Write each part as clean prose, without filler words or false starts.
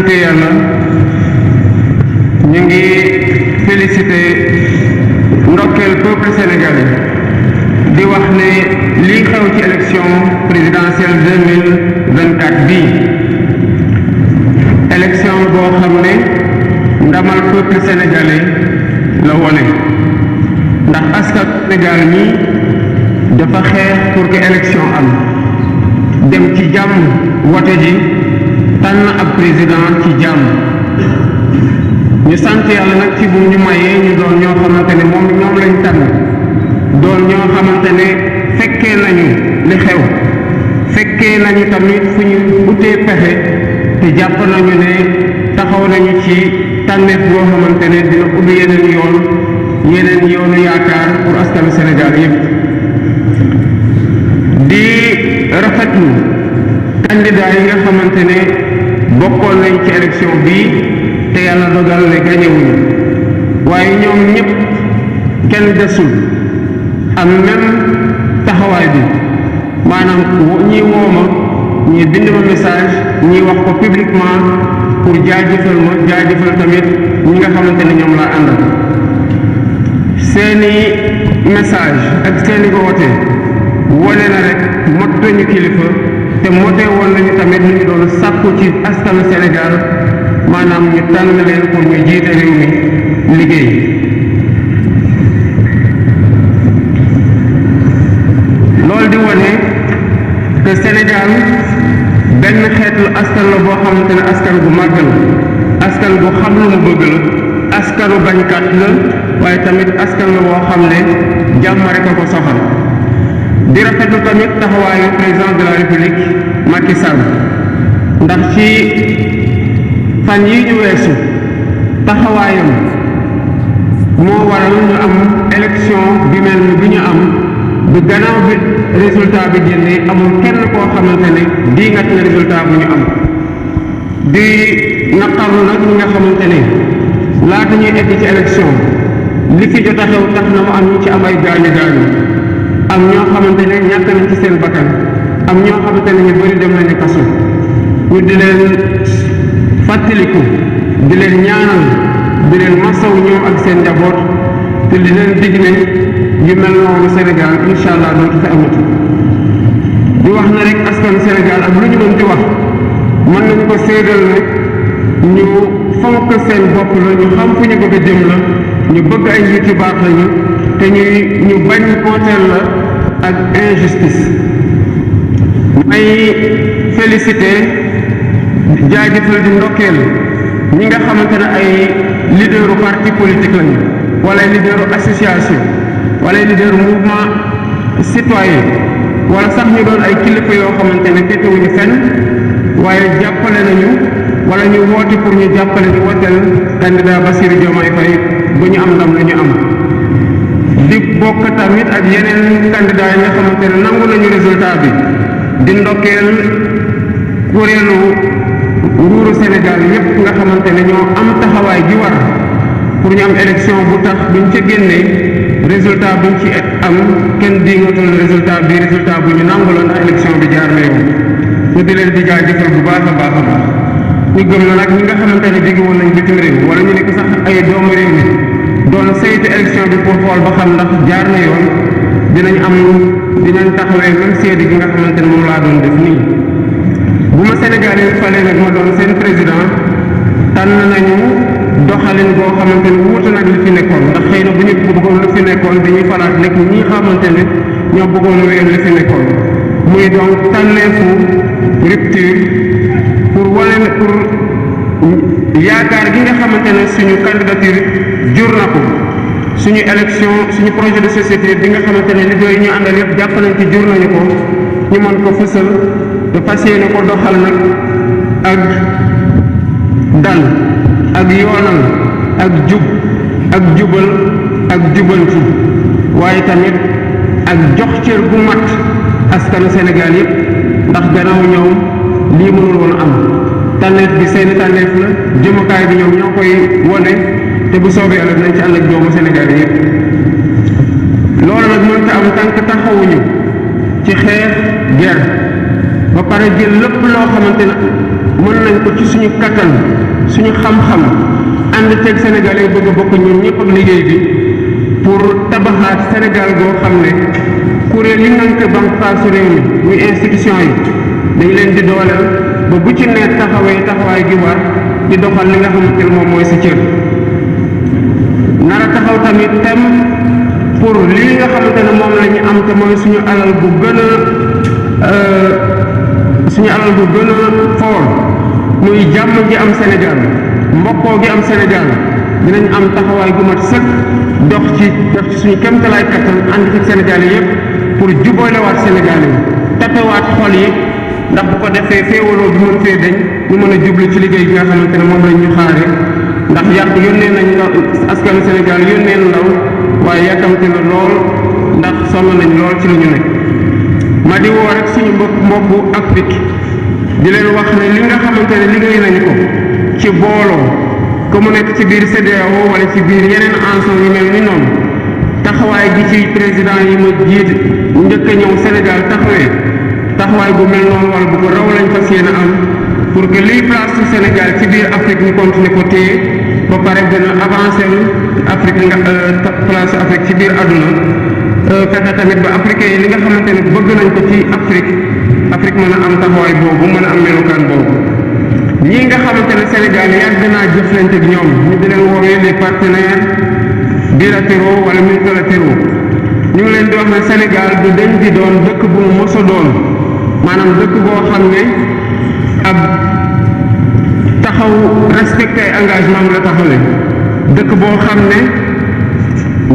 te yàlla ñu ngi félicité ndokkeel peuple sénégalais di wax ne lii xew ci élection présidentielle 2024 bii élection boo xam ne ndamal peuple sénégalais la wone ndax askan Sénégal mi dafa xeex pour que élection am dem ci jàmm wote ji tànn ab président ci jàmm ñu sant yàlla nag ci bu ñu mayee ñu doon ñoo xamante ne ñoom lañ tànn doon ñoo xamante ne fekkee nañu li xew fekkee nañu tamit fu ñu utee pexe te jàpp nañu ne taxaw nañu ci tànneef boo xamante ne dina ubbi yeneen yoonu yaakaar pour askanu Sénégal yépp di rafetlu candidat yi nga xamante ne bokkoon nañ ci élection bii te yàlla dogal ne gañewuñu waaye ñoom ñëpp kenn desul am même taxawaay bi maanaam ñii wooma ñii bind ma message ñii wax ko publiquement pour jaajëfal tamit ñi nga xamante ne ñoom laa àndal seeni message ak seeni woote wone na rek mot nañu kilifa te mote woon nañu tamit ñu ngi doon sàkku ci askanu Sénégal maanaam ñu tànn leen pour ñu jiite réew mi liggéey loolu di wone que Sénégal benn xeetu askan la boo xamante ne askan bu màgg la askan bu xam lu mu bëgg la askanu bañkat la waaye tamit askan la boo xam ne jàmm rek a ko soxal di rafetlu tamit taxawaayu président de la république Macky Sall ndax ci fan yi ñu weesu taxawaayam moo waral ñu am élection bi mel ni bi ñu am bu gannaaw bi résultat bi génnee amul kenn koo xamante ne diingat na résultat bu ñu am di naqarlu nag ñi nga xamante ne laata ñuy egg ci élection li fi jot a xew tax na mu am ñu ci am ay gaañu am ñoo xamante ne ñàkk nañ ci seen bakkan am ñoo xamante ne ñu bëri dem nañu kaso ñu di leen fàttaliku di leen ñaanal di leen masaw ñoom ak seen njaboot te di leen dig ne yu mel noonu Sénégal incha allah dootu fi amati di wax na rek askan Sénégal ak lu ñu mën di wax mën nañu ko séedal ne ñu fonk seen bopp la ñu xam fu ñu bëgg a jëm la ñu bëgg ay njiit yu baax lañu te ñu bañ kooteel la ak injustice may félicité jaajëfal di ndokkeel ñi nga xamante ne ay leaderu parti politique lañu wala leaderu association wala leaderu mouvement citoyen wala sax ñu doon ay kilifa yoo xamante ne féetewuñu fenn waaye jàppale nañu wala ñu woote pour ñu jàppale ñu woteel candidat Bassirou Diomaye Faye ba ñu am ndam la ñu am di bokk tamit ak yeneen candidat yi nga xamante ne nangu nañu résultat bi di ndokkeel kuréelu nguuru Sénégal yépp nga xamante ne ñoo am taxawaay gi war pour ñu am élection bu tax buñ ca génnee résultat buñ ci am kenn dingatul résultat bu ñu nangu la ndax élection bi jaar na yoon ñu di leen di jaajëfal bu baax a baax a baax ñu gëm na nag ñi nga xamante ne jóge woon nañ bitim réew wala ñu nekk sax ay doomu réew mi doon saytu élection bi pour xool ba xam ndax jaar na yoon dinañ taxawee même seedi gi nga xamante ne moom laa doon def nii bu ma Sénégal yi falee nag ma doon seen président tànn nañu doxalin boo xamante ne wuute nag li fi nekkoon ndax xëy na bu ñu bëggoon lu fi nekkoon dañuy falaat nekk ñi xamante ne ñoo bëggoon wéyal li fi nekkoon muy donc tànneefu rupture pour yaakaar gi nga xamante ne suñu candidature jur na ko suñu élection suñu projet de société bi nga xamante ne leader yi ñu àndal yëpp jàpp nañ ci jur nañu ko ñu mën ko fësal te fas yéene ko doxal nag ak dal ak yoonal ak jub ak jubal ak jubanti waaye tamit ak jox cër bu mat askanu Sénégal yëpp ndax gannaaw ñoom lii mënul woon am tànneef bi seeni tànneef la jëmukaay bi ñoom ñoo koy wone te bu soobee yàlla dinañ ci ànd ak doomu Sénégal yëpp loolu nag mën ta am tànk taxawuñu ci xeex guerre ba pare jël lépp loo xamante ne mën nañ ko ci suñu kattan suñu xam-xam ànd ceeg sénégalais bëgg a bokk ñun ñëpp ak liggéey bi pour tabaxaat Sénégal goo xam ne kuréel yi ngànk bànqaasu réew mi muy institution yi dañ leen di dooleel ba bu ci ne taxawaay gi war di doxal li nga xamante ne moom mooy sa cër nar a taxaw tamit tem pour lii nga xamante ne moom la ñu am te mooy suñu alal bu gën a foor muy jàmm gi am Sénégal mbokkoo gi am Sénégal dinañ am taxawaay gu mat sëkk dox ci suñu kéemtalaay kattan ànd ci Sénégal yi yëpp pour juboolewaat Sénégal yi tapewaat xol yi ndax bu ko defee féewaloo bi mën fee dañ ñu mën a jublu ci liggéey bi nga xamante ne moom lañ ñu xaare ndax yàgg yónnee nañ ndaw askanu Sénégal yónnee ndaw waaye yàkkamte na lool ndax sonn nañ lool ci lu ñu nekk ma di woo rek suñu mbokku Afrique di leen wax ne li nga xamante ne liggéey nañu ko ci booloo ko mu nekk ci biir CEDEAO wala ci biir yeneen ensemble yu mel ni noonu taxawaay gi ci président yi ma jiit njëkk a ñëw Sénégal taxawaay bu mel noonu wala bu ko raw lañ fas yéene am pour que liy place su Sénégal ci biir Afrique ñu continuer ko téye ba pare gën a avancé Afrique nga place Afrique ci biir àdduna fexe tamit ba africain yi li nga xamante ne bëgg nañ ko ci Afrique mën a am taxawaay boobu mën a am melokaan boobu ñii nga xamante ne Sénégal yàgg naa jëflante ak ñoom ñu di leen woowee les partenaires bilatéraux wala multilatéraux ñu ngi leen di wax ne Sénégal du dañ di doon dëkk bu mu mos a doon maanaam dëkk boo xam ne ab taxaw respecté ay engagement la taxawee dëkk boo xam ne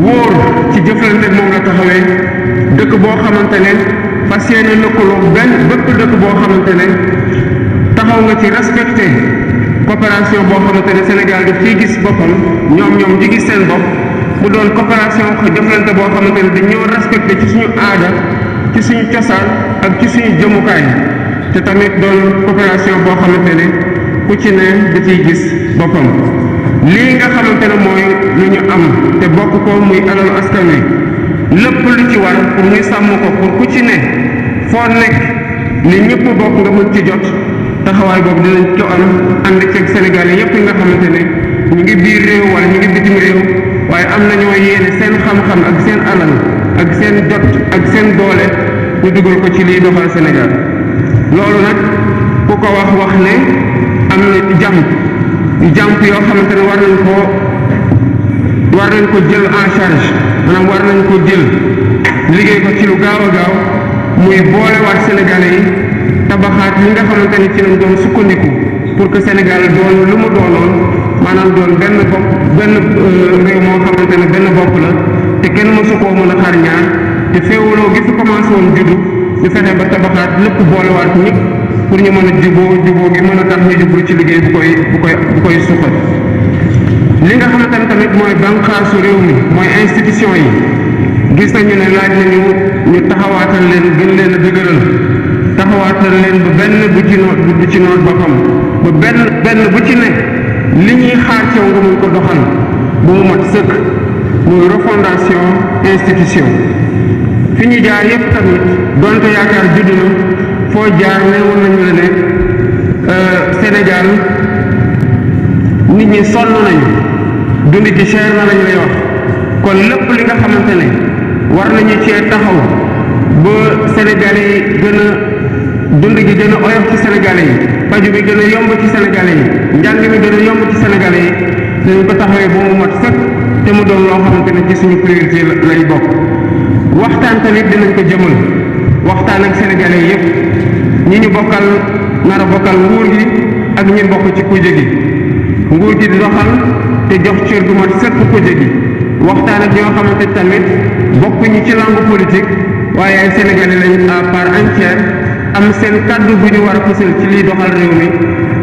wóor ci jëflante moom la taxawee dëkk boo xamante ne fas yéene lëkkaloo bépp dëkk boo xamante ne taxaw nga ci respecté coopération boo xamante ne Sénégal daf ciy gis boppam ñoom di gis seen bopp mu doon coopération jëflante boo xamante ne dañoo respecté ci suñu aada ci suñu cosaan ak ci suñu jëmukaay te tamit doon coopération boo xamante ne ku ci ne da ciy gis boppam lii nga xamante ne mooy lu ñu am te bokk ko muy alalu askan wi lépp lu ci war pour ñu sàmm ko pour ku ci ne foo nekk li ñëpp bokk nga mën ci jot taxawaay boobu dinañ ko am ànd ceeg Sénégal yi yëpp yi nga xamante ne ñu ngi biir réew wala ñu ngi bitim réew waaye am nañoo yéene seen xam-xam ak seen alal ak seen jot ak seen doole ñu dugal ko ci liy doxal Sénégal loolu nag ku ko wax ne am na jàmp yoo xamante ne war nañ ko jël en charge maanaam war nañ ko jël liggéey ko ci lu gaaw a gaaw muy boolewaat Sénégalais yi tabaxaat li nga xamante ne ci lañ doon sukkandiku pour que Sénégal doon lu mu doonoon maanaam doon benn réew moo xamante ne benn bopp la te kenn mësu koo mën a xar ñaar te féewaloo gi fi commencé woon juddu ñu fexe ba tabaxaat lépp boolewaat ñëpp pour ñu mën a juboo gi mën a tax ñu jublu ci liggéey bu koy suqal li nga xamante ne tamit mooy bànqaasu réew mi mooy institution yi gis nañu ne laaj nañu ñu taxawaatal leen gën leen a dëgëral taxawaatal leen ba benn bu ci noot boppam ba benn bu ci ne li ñuy xaar ci yow nga mun ko doxal bu mu mat sëkk muy refondation institution fi ñu jaar yépp tamit donte yaakaar judd na foo jaar ne woon nañu la ne Sénégal nit ñi sonn nañu dund ci cher na lañ lay wax kon lépp li nga xamante ne war nañu cee taxaw ba Sénégalais yi gën a dund gi gën a oyof ci Sénégalais yi paju bi gën a yomb ci Sénégalais yi njàng mi gën a yomb ci Sénégalais yi dañu ko taxawee ba mu mat sëkk te mu doon loo xamante ne ci suñu priorité lay bokk waxtaan tamit dinañ ko jëmal waxtaan ak Sénégalais yi yëpp ñi ñu bokkal nar a bokkal nguur gi ak ñi bokk ci kuje gi nguur gi di doxal te jox cër gu mat sëkk kuje gi waxtaan ak ñoo xamante tamit bokkuñu ci langue politique waaye ay Sénégalais lañ à part entière am seen kàddu bu ñu war a fësal ci liy doxal réew mi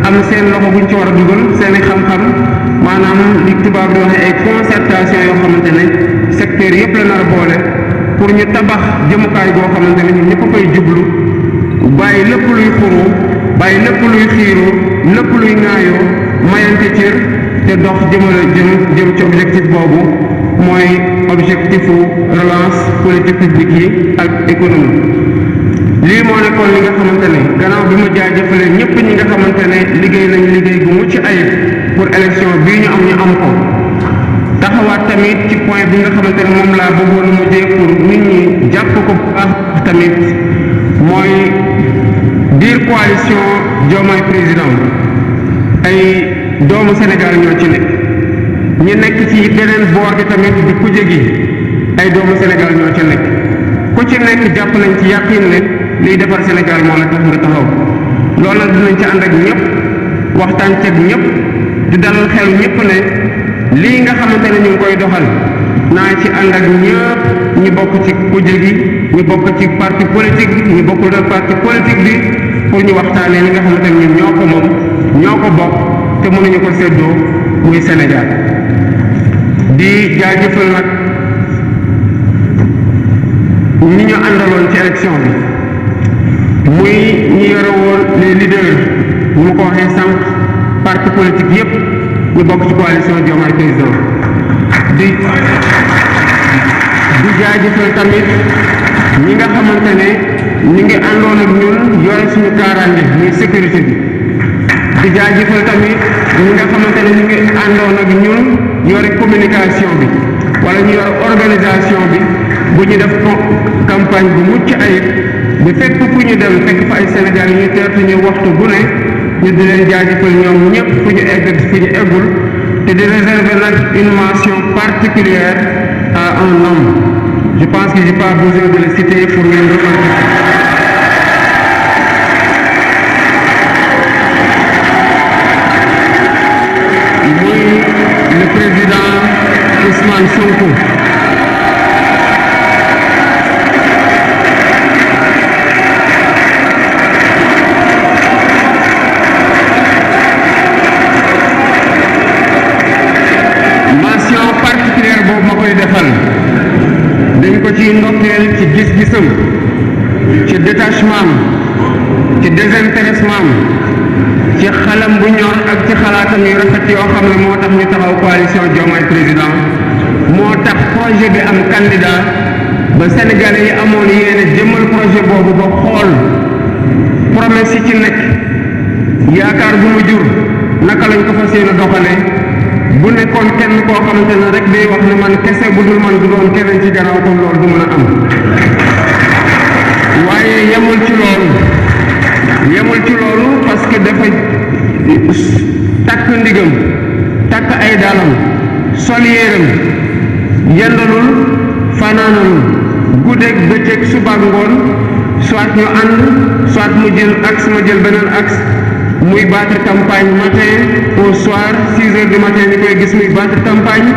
am seen loxo bu ñu ci war a dugal seen i xam-xam maanaam li tubaab di waxee ay concertation yoo xamante ne secteur yëpp la nar a boole pour ñu tabax jëmukaay goo xamante ne ñun ñëpp a koy jublu bàyyi lépp luy xuru bàyyi lépp luy xiiru lépp luy ŋaayoo mayante cër te dox jëm ci objectif boobu mooy objectifu relance politique publique yi ak économie lii moo nekkoon li nga xamante ne gannaaw bi ma jaajëfalee ñëpp ñi nga xamante ne liggéey nañu liggéey gu mucc ayib pour élection bii ñu am ko taxawaat tamit ci point bi nga xamante ne moom laa bëggoon a mujjee pour nit ñi jàpp ko bu baax tamit mooy biir coalition Diomaye président ay doomu Sénégal ñoo ci nekk ñi nekk ci beneen boor gi tamit di kuje gi ay doomu Sénégal ñoo ci nekk ku ci nekk jàpp nañ ci yàqin ne liy defar Sénégal moo la tax nga taxaw loolu nag dinañ ci ànd ak ñëpp waxtaan ceeg ñëpp di dalal xel ñëpp ne lii nga xamante ne ñu ngi koy doxal naa ci ànd ak ñëpp ñi bokk ci kuje gi ñi bokk ci parti politique bi ñi bokkul ak parti politique bi pour ñu waxtaanee li nga xamante ne ñun ñoo ko moom ñoo ko bokk te mënuñu ko séddoo muy Sénégal di jaajëfal nag ñi ñu àndaloon ci élection bi muy ñi yore woon les leaders ñu ma ko waxee sànq parti politique yépp ñu bokk ci coalition Diomaye président di jaajëfal tamit ñi nga xamante ne ñi ngi àndoon ak ñun yore suñu kaaraange muy sécurité bi di jaajëfal tamit ñi nga xamante ne ñu ngi àndoon ak ñun yore communication bi wala ñu yore organisation bi bu ñu def campagne bu mucc ayib bi fekk fu ñu dem fekk fa ay Sénégal yi ñu teertu ñu waxtu bu ne ñu di leen jaajëfal ñoom ñëpp fu ñu egg fu ñu eggul te di réserver nag une mention particulière à un homme je pense que j'ai pas besoin de le citer pour ngeen reconnaître muy le président Ousmane Sonko. mention particulière boobu ma koy defal dañ ko ci ndokkeel ci gis-gisam ci détachement ci désintéressement ci xalam bu ñor ak ci xalaatam yu rafet yoo xam ne moo tax ñu taxaw coalition Diomaye président moo tax projet bi am candidat ba sénégalais yi amoon yéene jëmmal projet boobu ba xool promesse yi ci nekk yaakaar bu mu jur naka lañ ko fas yéene doxalee bu nekkoon kenn koo xamante ne rek day wax ne man kese bu dul man du doon keneen ci gannaaw kon loolu du mën a am waaye yemul ci loolu parce que dafa takk ndigam takk ay daalam sol yéeram yendalul fanaanalul guddeeg bëccëg suba ak ngoon soit ñu ànd soit mu jël axe ma jël beneen axe muy battre campagne matin au soir 6 heures du matin ñu koy gis muy battre campagne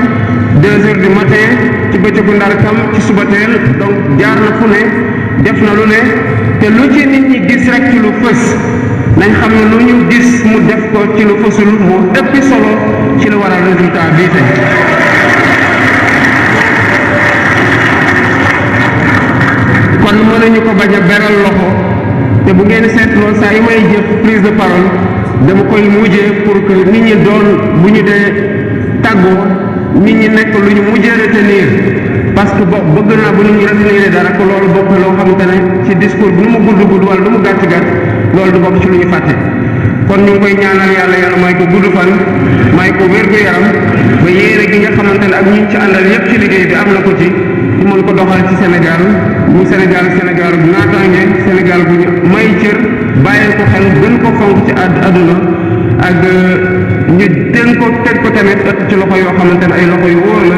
2 heures du matin ci bëccëgu ndar kam ci suba teel donc jaar na fu ne def na lu ne te lu ci nit ñi gis rek ci lu fës nañ xam ne lu ñu gis mu def ko ci lu fësul moo ëppi solo ci lu waral résultat bii tey kon mënuñu ko bañ a beral loxo te bu ngeen seetloo saa yi may jëf prise de parole dama koy mujjee pour que nit ñi doon bu ñu dee tàggoo nit ñi nekk lu ñu mujjee retenir parce que bëgg naa bu nit ñi retenir dara ko loolu bokk loo xamante ne ci discours bi nu mu gudd wala nu mu gàtt loolu du bokk ci lu ñu fàtte kon ñu ngi koy ñaanal yàlla may ko gudd fan may ko wér-gu-yaram ba yéene gi nga xamante ne ak ñi ci àndal yépp ci liggéey bi am na ko ci ñu mën ko doxal ci Sénégal bu Sénégal bu naataange Sénégal bu ñu may cër bàyyil ko xel gën ko fonk ci àdduna ak ñu teg ko tamit ci loxo yoo xamante ne ay loxo yu wóor la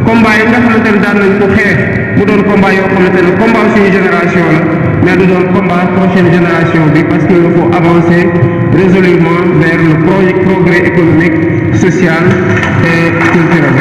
combat yi nga xamante ne daan nañ ko xeex mu doon combat yoo xamante ne combat suñu génération la mais du doon combat prochaine génération bi parce qu'il faut avancer résolument vers le progrès économique social et culturel